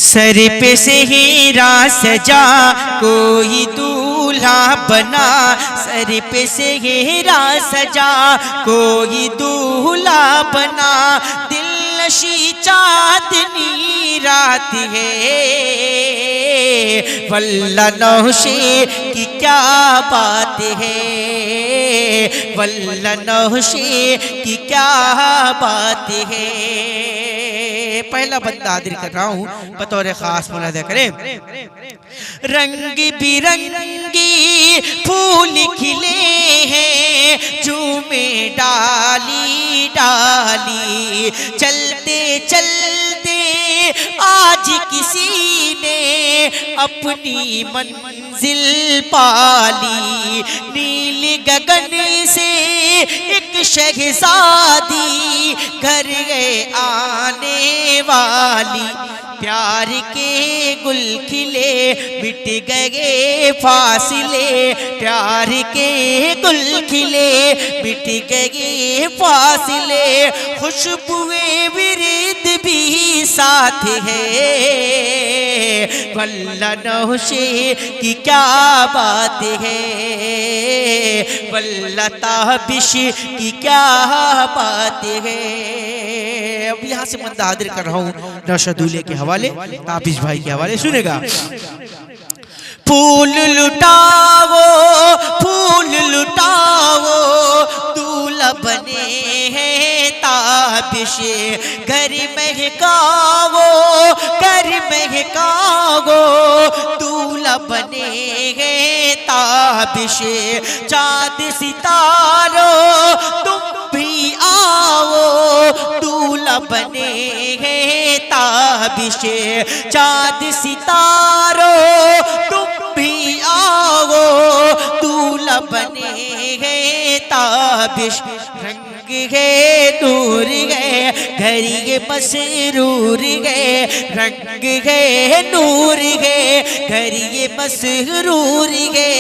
Sir पे सेहरा सजा कोई दूल्हा बना, सर पे सेहरा सजा कोई दूल्हा बना, दिल नशी चांदनी रात है, वल्ला नौशे की क्या बात है, वल्ला नौशे की क्या बात है। पहला बंदा हाजिर कर रहा हूँ बतौर खास मुलाजा करें। रंग बिरंगी फूल खिले हैं झूमे डाली डाली, चलते चलते आज किसी ने अपनी मंजिल पाली, नील गगन से एक शहजादी घर गए आने वाली, प्यार के गुल खिले मिट गए फासिले, प्यार के गुल खिले मिट गए फासिले, खुशबुए विरिद भी साथ है, वल्ला नौशे की क्या बात है, वल्ला ताबिश की क्या बात है। अब यहाँ से बंदा हाजिर कर रहा हूँ नौशाद दूल्हे के हवाले, ताबिश भाई के हवाले सुनेगा। फूल लुटाओ फूल लुटाओ दूल्हा बने हैं ताबिश, घर महकाओ घर महकाओ दूल्हा बने हैं ताबिश, चाँद सितारों तुम भी आओ दूल्हा बने हैं ताबिश, चाँद सितारों तुम भी आओ दूल्हा बने हैं ताबिश, रंग है नूर है घर ये मसरूर है, रंग है नूर है घर ये मसरूर है,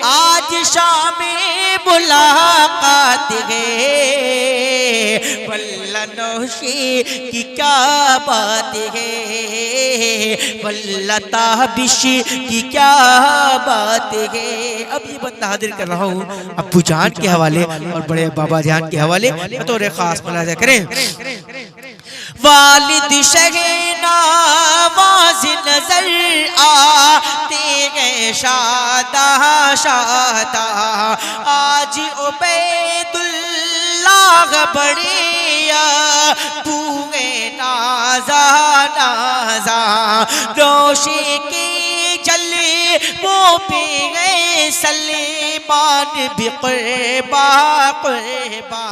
आज शाम मुलाकात है, वल्ला नौशे की क्या बात है, वल्ला ताबिश की क्या बात है। अब ये बंदा हाजिर कर रहा हूँ अब्बू जान के हवाले और बड़े बाबा जान के हवाले बतौर खास मुलाजा करें। वालिद शहनावाज नजर आते हैं शादा शादा, आज उबैदुल्लाह बड़े पूए नाजा नाजा, रोशे के जले वो पे गए सलेमान भी क़ुरबा क़ुरबा।